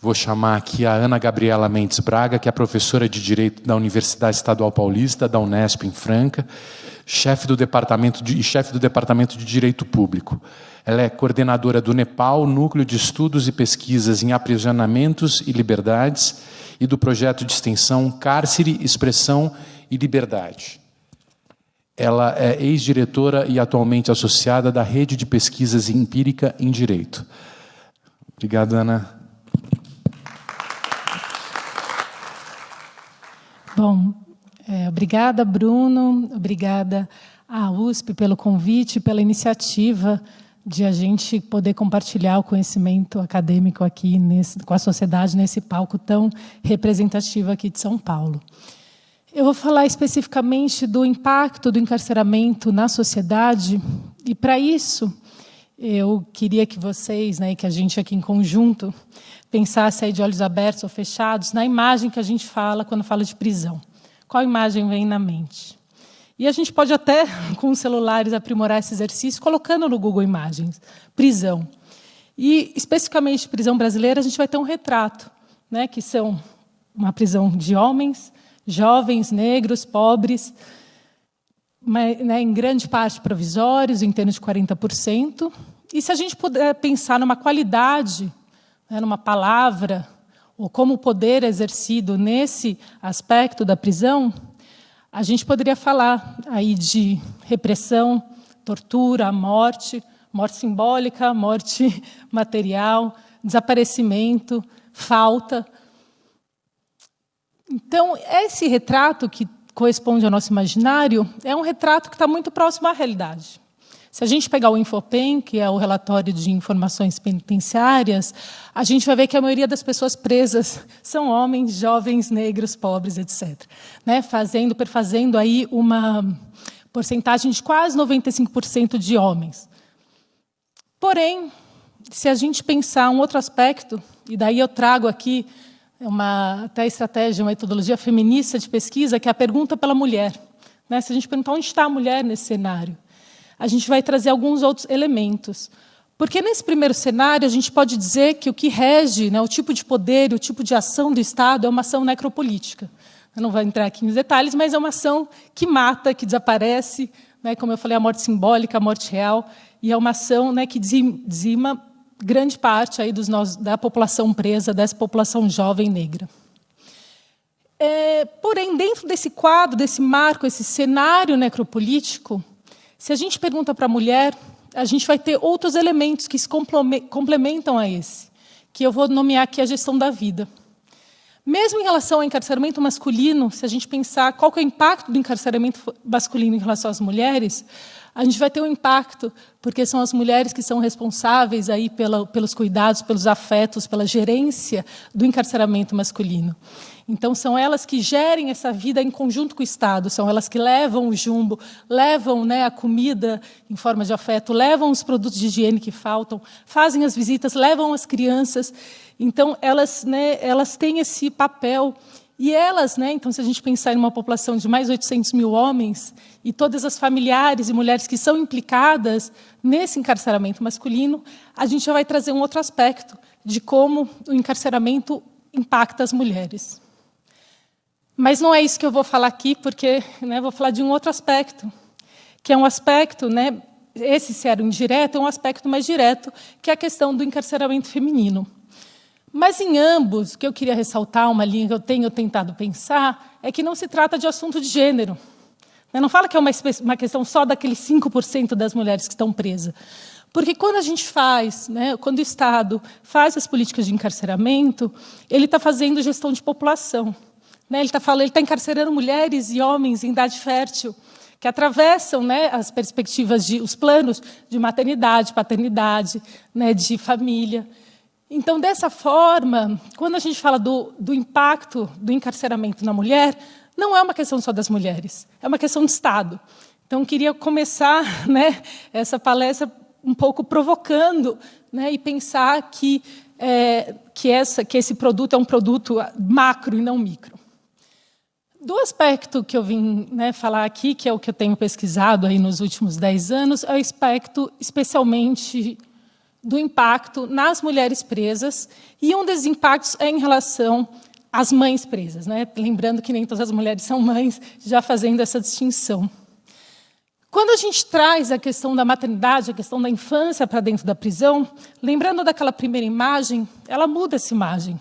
Vou chamar aqui a Ana Gabriela Mendes Braga, que é professora de Direito da Universidade Estadual Paulista, da Unesp em Franca, chefe do Departamento de Direito Público. Ela é coordenadora do NEPAL, Núcleo de Estudos e Pesquisas em Aprisionamentos e Liberdades, e do projeto de extensão Cárcere, Expressão e Liberdade. Ela é ex-diretora e atualmente associada da Rede de Pesquisas Empírica em Direito. Obrigado, Ana. Bom, obrigada, Bruno, obrigada à USP pelo convite, pela iniciativa de a gente poder compartilhar o conhecimento acadêmico aqui com a sociedade, nesse palco tão representativo aqui de São Paulo. Eu vou falar especificamente do impacto do encarceramento na sociedade, e, para isso, eu queria que vocês, que a gente aqui em conjunto, pensasse aí de olhos abertos ou fechados na imagem que a gente fala quando fala de prisão. Qual imagem vem na mente? E a gente pode até, com os celulares, aprimorar esse exercício, colocando no Google Imagens, prisão. E, especificamente, prisão brasileira, a gente vai ter um retrato, que são uma prisão de homens, jovens, negros, pobres, mas, em grande parte provisórios, em torno de 40%. E se a gente puder pensar numa qualidade, numa palavra, ou como o poder é exercido nesse aspecto da prisão, a gente poderia falar aí de repressão, tortura, morte simbólica, morte material, desaparecimento, falta. Então, esse retrato que corresponde ao nosso imaginário é um retrato que está muito próximo à realidade. Se a gente pegar o Infopen, que é o relatório de informações penitenciárias, a gente vai ver que a maioria das pessoas presas são homens, jovens, negros, pobres, etc. Perfazendo aí uma porcentagem de quase 95% de homens. Porém, se a gente pensar um outro aspecto, e daí eu trago aqui até estratégia, uma metodologia feminista de pesquisa, que é a pergunta pela mulher. Se a gente perguntar onde está a mulher nesse cenário, a gente vai trazer alguns outros elementos. Porque, nesse primeiro cenário, a gente pode dizer que o que rege, o tipo de poder, o tipo de ação do Estado é uma ação necropolítica. Eu não vou entrar aqui nos detalhes, mas é uma ação que mata, que desaparece, como eu falei, a morte simbólica, a morte real, e é uma ação que dizima grande parte aí da população presa, dessa população jovem negra. Porém, dentro desse quadro, desse marco, esse cenário necropolítico, se a gente pergunta para a mulher, a gente vai ter outros elementos que se complementam a esse, que eu vou nomear aqui a gestão da vida. Mesmo em relação ao encarceramento masculino, se a gente pensar qual que é o impacto do encarceramento masculino em relação às mulheres, a gente vai ter um impacto, porque são as mulheres que são responsáveis aí pelos cuidados, pelos afetos, pela gerência do encarceramento masculino. Então, são elas que gerem essa vida em conjunto com o Estado, são elas que levam o jumbo, levam a comida em forma de afeto, levam os produtos de higiene que faltam, fazem as visitas, levam as crianças. Então, elas têm esse papel. E elas, então, se a gente pensar em uma população de mais de 800 mil homens, e todas as familiares e mulheres que são implicadas nesse encarceramento masculino, a gente já vai trazer um outro aspecto de como o encarceramento impacta as mulheres. Mas não é isso que eu vou falar aqui, porque vou falar de um outro aspecto, que é um aspecto, esse se era indireto, é um aspecto mais direto, que é a questão do encarceramento feminino. Mas, em ambos, o que eu queria ressaltar, uma linha que eu tenho tentado pensar, é que não se trata de assunto de gênero. Não fala que é uma questão só daqueles 5% das mulheres que estão presas. Porque quando a gente quando o Estado faz as políticas de encarceramento, ele está fazendo gestão de população. Ele está encarcerando mulheres e homens em idade fértil, que atravessam as perspectivas, os planos de maternidade, paternidade, de família. Então, dessa forma, quando a gente fala do impacto do encarceramento na mulher, não é uma questão só das mulheres, é uma questão de Estado. Então, queria começar essa palestra um pouco provocando e pensar que esse produto é um produto macro e não micro. Do aspecto que eu vim falar aqui, que é o que eu tenho pesquisado aí nos últimos 10 anos, é o aspecto especialmente do impacto nas mulheres presas, e um desses impactos é em relação às mães presas, né? Lembrando que nem todas as mulheres são mães, já fazendo essa distinção. Quando a gente traz a questão da maternidade, a questão da infância para dentro da prisão, lembrando daquela primeira imagem, ela muda essa imagem.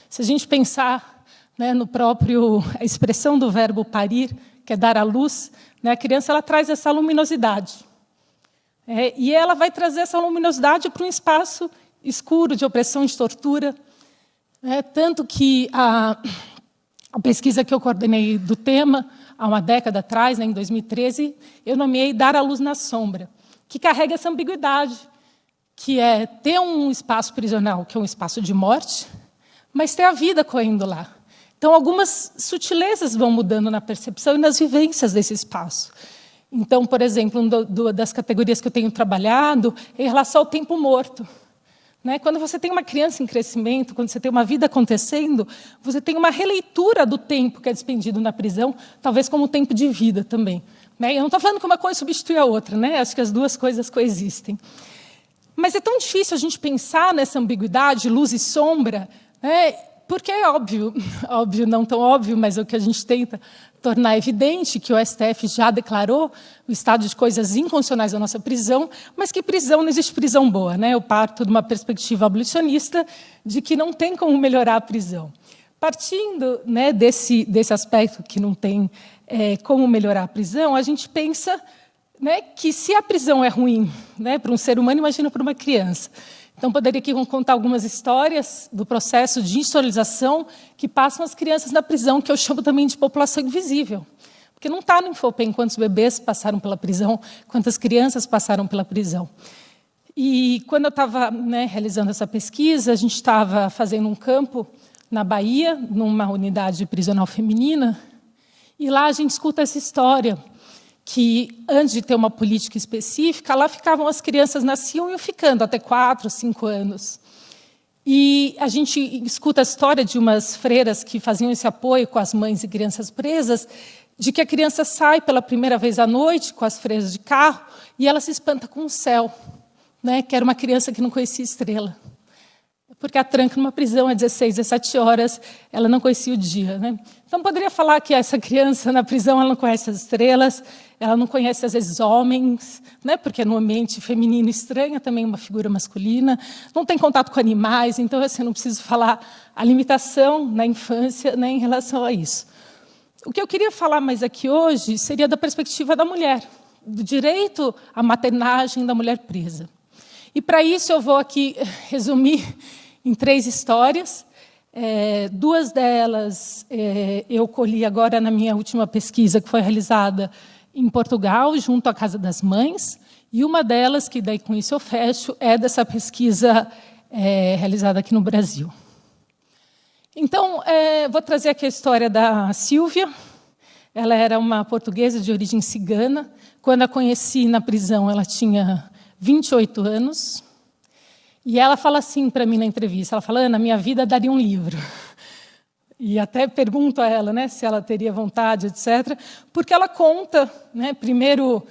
Se a gente pensar, né, no próprio, a expressão do verbo parir, que é dar à luz, né, a criança ela traz essa luminosidade. E ela vai trazer essa luminosidade para um espaço escuro, de opressão, de tortura. Tanto que a pesquisa que eu coordenei do tema, há uma década atrás, né, em 2013, eu nomeei Dar à Luz na Sombra, que carrega essa ambiguidade, que é ter um espaço prisional, que é um espaço de morte, mas ter a vida correndo lá. Então, algumas sutilezas vão mudando na percepção e nas vivências desse espaço. Então, por exemplo, uma das categorias que eu tenho trabalhado é em relação ao tempo morto. Né? Quando você tem uma criança em crescimento, quando você tem uma vida acontecendo, você tem uma releitura do tempo que é despendido na prisão, talvez como tempo de vida também. Né? Eu não estou falando que uma coisa substitui a outra, né? Acho que as duas coisas coexistem. Mas é tão difícil a gente pensar nessa ambiguidade, luz e sombra, né? Porque é óbvio, não tão óbvio, mas é o que a gente tenta tornar evidente, que o STF já declarou o estado de coisas inconstitucionais da nossa prisão, mas que prisão não existe prisão boa. Né? Eu parto de uma perspectiva abolicionista de que não tem como melhorar a prisão. Partindo, né, desse aspecto que não tem como melhorar a prisão, a gente pensa, né, que se a prisão é ruim, né, para um ser humano, imagina para uma criança. Então, poderia aqui contar algumas histórias do processo de institucionalização que passam as crianças na prisão, que eu chamo também de população invisível. Porque não está no Infopem quantos bebês passaram pela prisão, quantas crianças passaram pela prisão. E quando eu estava, né, realizando essa pesquisa, a gente estava fazendo um campo na Bahia, numa unidade prisional feminina, e lá a gente escuta essa história, que, antes de ter uma política específica, lá ficavam as crianças, nasciam e iam ficando até 4, 5 anos. E a gente escuta a história de umas freiras que faziam esse apoio com as mães e crianças presas, de que a criança sai pela primeira vez à noite com as freiras de carro e ela se espanta com o céu, né, que era uma criança que não conhecia estrela. Porque a tranca numa prisão é 16, 17 horas, ela não conhecia o dia. Né? Então, poderia falar que essa criança na prisão ela não conhece as estrelas, ela não conhece, às vezes, homens, né? Porque no ambiente feminino estranha também uma figura masculina, não tem contato com animais, então, assim, não preciso falar a limitação na infância, né, em relação a isso. O que eu queria falar mais aqui hoje seria da perspectiva da mulher, do direito à maternagem da mulher presa. E, para isso, eu vou aqui resumir em 3 histórias. 2 delas eu colhi agora na minha última pesquisa, que foi realizada em Portugal, junto à Casa das Mães, e uma delas, que daí com isso eu fecho, é dessa pesquisa realizada aqui no Brasil. Então, vou trazer aqui a história da Sílvia. Ela era uma portuguesa de origem cigana. Quando a conheci na prisão, ela tinha 28 anos. E ela fala assim para mim na entrevista, ela fala: Ana, minha vida daria um livro. E até pergunto a ela, né, se ela teria vontade, etc. Porque ela conta, né, primeiro,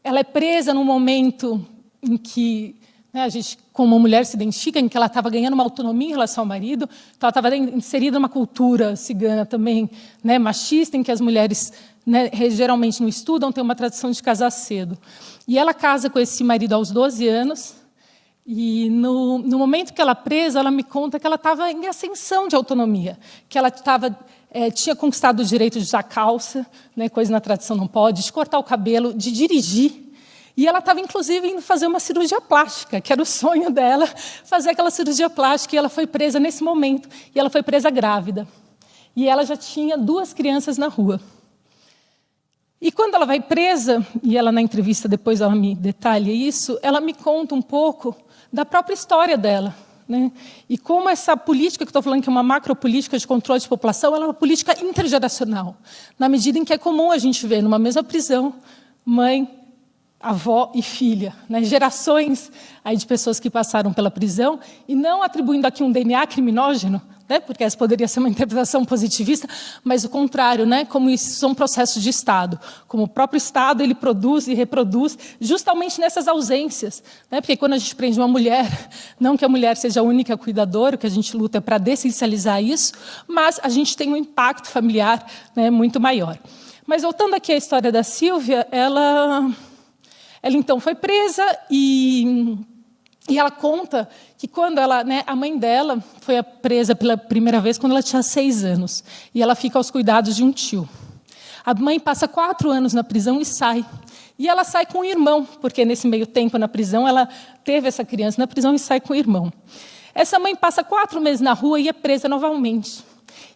ela é presa num momento em que, né, a gente, como mulher, se identifica, em que ela estava ganhando uma autonomia em relação ao marido, então ela estava inserida numa cultura cigana também, né, machista, em que as mulheres, né, geralmente não estudam, tem uma tradição de casar cedo. E ela casa com esse marido aos 12 anos, e no momento que ela é presa, ela me conta que ela estava em ascensão de autonomia, que ela tinha conquistado o direito de usar calça, né, coisa na tradição não pode, de cortar o cabelo, de dirigir. E ela estava, inclusive, indo fazer uma cirurgia plástica, que era o sonho dela, fazer aquela cirurgia plástica, e ela foi presa nesse momento, e ela foi presa grávida. E ela já tinha 2 crianças na rua. E quando ela vai presa, e ela na entrevista depois ela me detalha isso, ela me conta um pouco da própria história dela, né? E como essa política que estou falando, que é uma macropolítica de controle de população, ela é uma política intergeracional, na medida em que é comum a gente ver numa mesma prisão mãe, avó e filha, né? Gerações aí de pessoas que passaram pela prisão, e não atribuindo aqui um DNA criminógeno, né? Porque essa poderia ser uma interpretação positivista, mas o contrário, né? Como isso são processos de Estado, como o próprio Estado ele produz e reproduz justamente nessas ausências, né? Porque quando a gente prende uma mulher, não que a mulher seja a única cuidadora, o que a gente luta é para desessencializar isso, mas a gente tem um impacto familiar, né, muito maior. Mas voltando aqui à história da Sílvia, ela então foi presa e ela conta que quando ela, né, a mãe dela foi presa pela primeira vez quando ela tinha 6 anos. E ela fica aos cuidados de um tio. A mãe passa 4 anos na prisão e sai. E ela sai com o irmão, porque nesse meio tempo na prisão ela teve essa criança na prisão e sai com o irmão. Essa mãe passa 4 meses na rua e é presa novamente.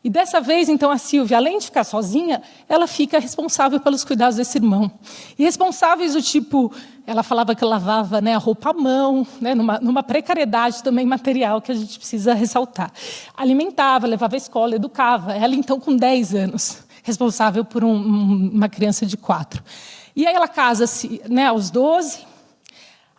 E dessa vez, então, a Sílvia, além de ficar sozinha, ela fica responsável pelos cuidados desse irmão. E responsáveis do tipo, ela falava que lavava, né, a roupa à mão, né, numa precariedade também material que a gente precisa ressaltar. Alimentava, levava à escola, educava. Ela, então, com 10 anos, responsável por uma criança de 4. E aí ela casa-se, né, aos 12.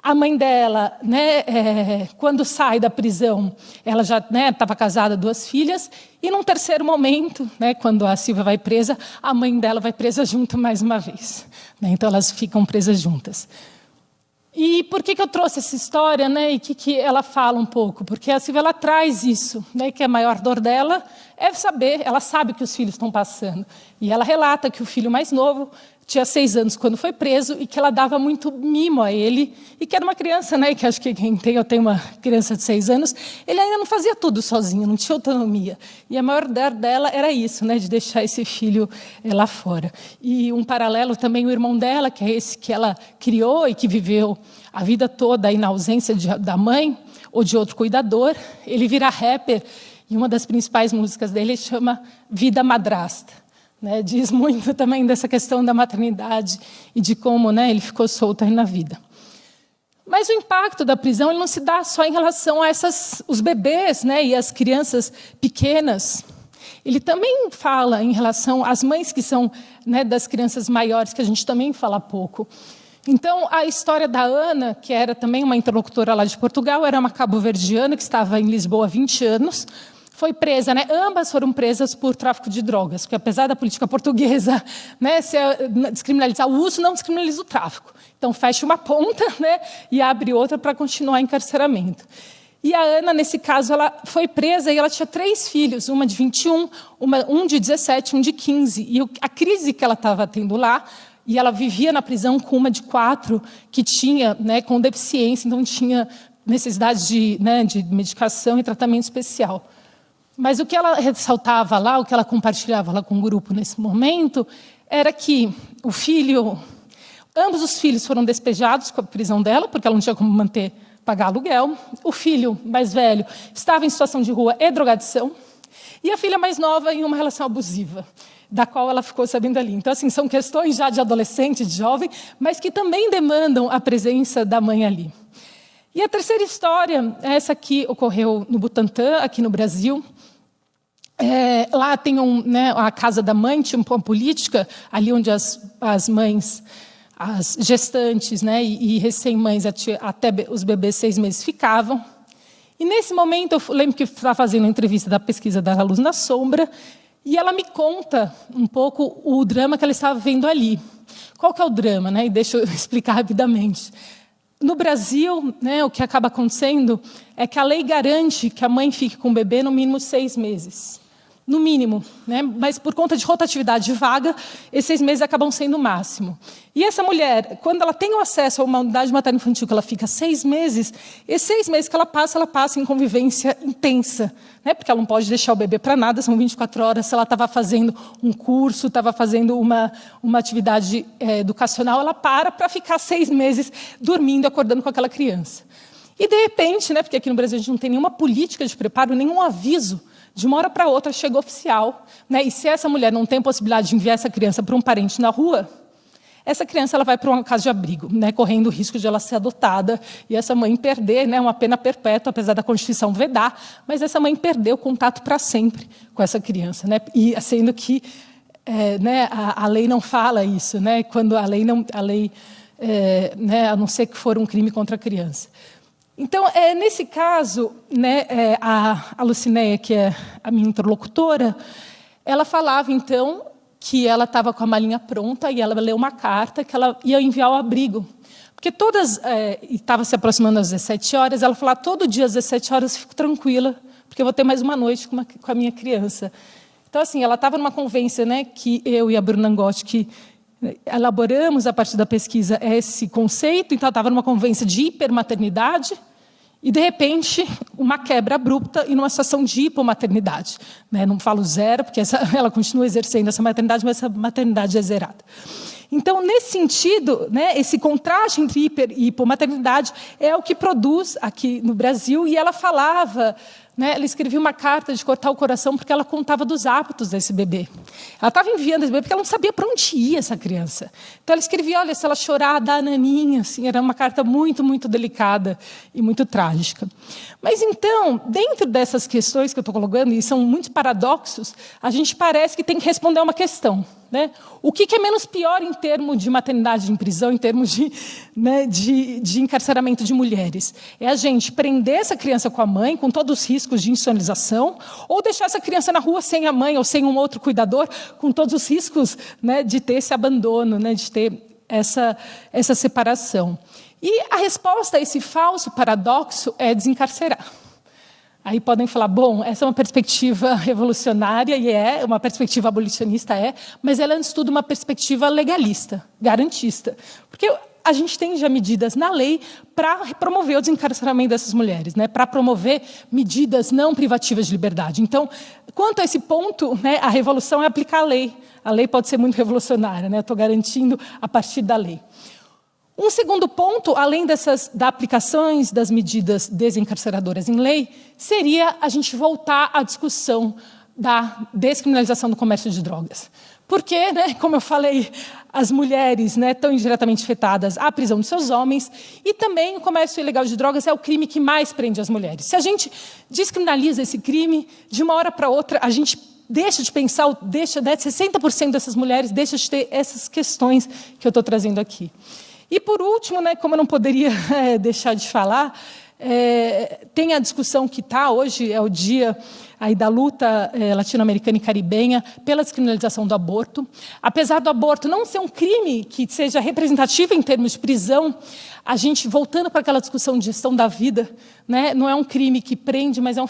A mãe dela, né, quando sai da prisão, ela já estava casada, 2 filhas, e num terceiro momento, né, quando a Sílvia vai presa, a mãe dela vai presa junto mais uma vez. Né, então elas ficam presas juntas. E por que eu trouxe essa história, né, e que ela fala um pouco? Porque a Sílvia ela traz isso, né, que a maior dor dela é saber, ela sabe que os filhos estão passando. E ela relata que o filho mais novo tinha 6 anos quando foi preso e que ela dava muito mimo a ele, e que era uma criança, né, que acho que quem tem, eu tenho uma criança de 6 anos, ele ainda não fazia tudo sozinho, não tinha autonomia. E a maior dor dela era isso, né, de deixar esse filho lá fora. E um paralelo também, o irmão dela, que é esse que ela criou e que viveu a vida toda aí na ausência da mãe ou de outro cuidador, ele vira rapper, e uma das principais músicas dele chama Vida Madrasta. Né, diz muito também dessa questão da maternidade e de como, né, ele ficou solto aí na vida. Mas o impacto da prisão ele não se dá só em relação a os bebês, né, e as crianças pequenas. Ele também fala em relação às mães que são, né, das crianças maiores, que a gente também fala pouco. Então, a história da Ana, que era também uma interlocutora lá de Portugal, era uma cabo-verdiana que estava em Lisboa há 20 anos, foi presa, né? Ambas foram presas por tráfico de drogas, porque apesar da política portuguesa, né, descriminalizar o uso, não descriminaliza o tráfico. Então, fecha uma ponta, né, e abre outra para continuar encarceramento. E a Ana, nesse caso, ela foi presa e ela tinha 3 filhos, uma de 21, um de 17, um de 15. E a crise que ela estava tendo lá, e ela vivia na prisão com uma de 4, que tinha, né, com deficiência, então tinha necessidade de medicação e tratamento especial. Mas o que ela ressaltava lá, o que ela compartilhava lá com o grupo nesse momento, era que ambos os filhos foram despejados com a prisão dela, porque ela não tinha como pagar aluguel. O filho mais velho estava em situação de rua e drogadição. E a filha mais nova em uma relação abusiva, da qual ela ficou sabendo ali. Então, assim, são questões já de adolescente, de jovem, mas que também demandam a presença da mãe ali. E a terceira história, essa que ocorreu no Butantã, aqui no Brasil. Lá tem a Casa da Mãe, tinha uma política, ali onde as mães, as gestantes, né, e recém-mães, até os bebês 6 meses ficavam. E nesse momento, eu lembro que estava fazendo a entrevista da pesquisa da Luz na Sombra, e ela me conta um pouco o drama que ela estava vendo ali. Qual que é o drama? Né? E deixa eu explicar rapidamente. No Brasil, né, o que acaba acontecendo é que a lei garante que a mãe fique com o bebê no mínimo 6 meses. No mínimo, né? Mas por conta de rotatividade de vaga, esses 6 meses acabam sendo o máximo. E essa mulher, quando ela tem o acesso a uma unidade materno-infantil, que ela fica 6 meses, esses 6 meses que ela passa em convivência intensa, né? Porque ela não pode deixar o bebê para nada, são 24 horas. Se ela estava fazendo um curso, estava fazendo uma atividade educacional, ela para ficar 6 meses dormindo, acordando com aquela criança. E, de repente, né, porque aqui no Brasil a gente não tem nenhuma política de preparo, nenhum aviso, de uma hora para outra chegou oficial, né? E se essa mulher não tem possibilidade de enviar essa criança para um parente na rua, essa criança ela vai para uma casa de abrigo, né? Correndo o risco de ela ser adotada e essa mãe perder, né, uma pena perpétua, apesar da Constituição vedar, mas essa mãe perdeu o contato para sempre com essa criança, né? E sendo que né, a lei não fala isso, né? Quando a lei, né, a não ser que for um crime contra a criança. Então, nesse caso, né, a Lucinéia, que é a minha interlocutora, ela falava, então, que ela estava com a malinha pronta e ela leu uma carta que ela ia enviar ao abrigo. Porque estava se aproximando às 17 horas, ela falava, todo dia às 17 horas eu fico tranquila, porque eu vou ter mais uma noite com a minha criança. Então, assim, ela estava numa convivência, né, que eu e a Bruna Angotti, que elaboramos, a partir da pesquisa, esse conceito. Então, ela estava numa convivência de hipermaternidade e, de repente, uma quebra abrupta e numa situação de hipomaternidade. Né? Não falo zero, porque ela continua exercendo essa maternidade, mas essa maternidade é zerada. Então, nesse sentido, né, esse contraste entre hiper e hipomaternidade é o que produz aqui no Brasil. E ela falava, né, ela escrevia uma carta de cortar o coração porque ela contava dos hábitos desse bebê. Ela estava enviando esse bebê porque ela não sabia para onde ia essa criança. Então, ela escrevia, olha, se ela chorar, dá a naninha. Assim, era uma carta muito, muito delicada e muito trágica. Mas, então, dentro dessas questões que eu estou colocando, e são muitos paradoxos, a gente parece que tem que responder a uma questão. Né? O que é menos pior em termos de maternidade em prisão, em termos de encarceramento de mulheres? É a gente prender essa criança com a mãe, com todos os riscos de insonorização, ou deixar essa criança na rua sem a mãe ou sem um outro cuidador, com todos os riscos, né, de ter esse abandono, né, de ter essa separação. E a resposta a esse falso paradoxo é desencarcerar. Aí podem falar, bom, essa é uma perspectiva revolucionária, e é uma perspectiva abolicionista, mas ela é, antes de tudo, uma perspectiva legalista, garantista. Porque a gente tem já medidas na lei para promover o desencarceramento dessas mulheres, né, para promover medidas não privativas de liberdade. Então, quanto a esse ponto, né, a revolução é aplicar a lei. A lei pode ser muito revolucionária, né, eu estou garantindo a partir da lei. Um segundo ponto, além das aplicações das medidas desencarceradoras em lei, seria a gente voltar à discussão da descriminalização do comércio de drogas. Porque, né, como eu falei, as mulheres, né, estão indiretamente afetadas à prisão dos seus homens, e também o comércio ilegal de drogas é o crime que mais prende as mulheres. Se a gente descriminaliza esse crime, de uma hora para outra, a gente deixa de pensar, 60% dessas mulheres deixa de ter essas questões que eu estou trazendo aqui. E, por último, né, como eu não poderia deixar de falar, tem a discussão que está hoje, é o dia aí da luta latino-americana e caribenha pela descriminalização do aborto. Apesar do aborto não ser um crime que seja representativo em termos de prisão, a gente, voltando para aquela discussão de gestão da vida, né, não é um crime que prende, mas é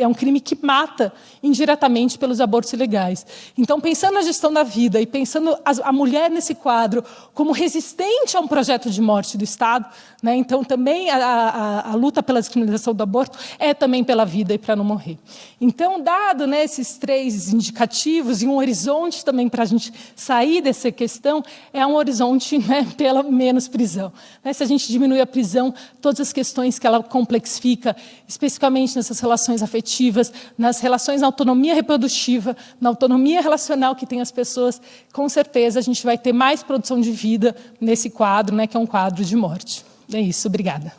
um crime que mata indiretamente pelos abortos ilegais. Então, pensando na gestão da vida e pensando a mulher nesse quadro como resistente a um projeto de morte do Estado, né, então também a luta pela descriminalização do aborto é também pela vida e para não morrer. Então, dado, né, esses três indicativos e um horizonte também para a gente sair dessa questão, é um horizonte, né, pela menos prisão. Né, se a gente diminui a prisão, todas as questões que ela complexifica, especificamente nessas relações afetivas, nas relações na autonomia reprodutiva, na autonomia relacional que tem as pessoas, com certeza a gente vai ter mais produção de vida nesse quadro, né, que é um quadro de morte. É isso, obrigada.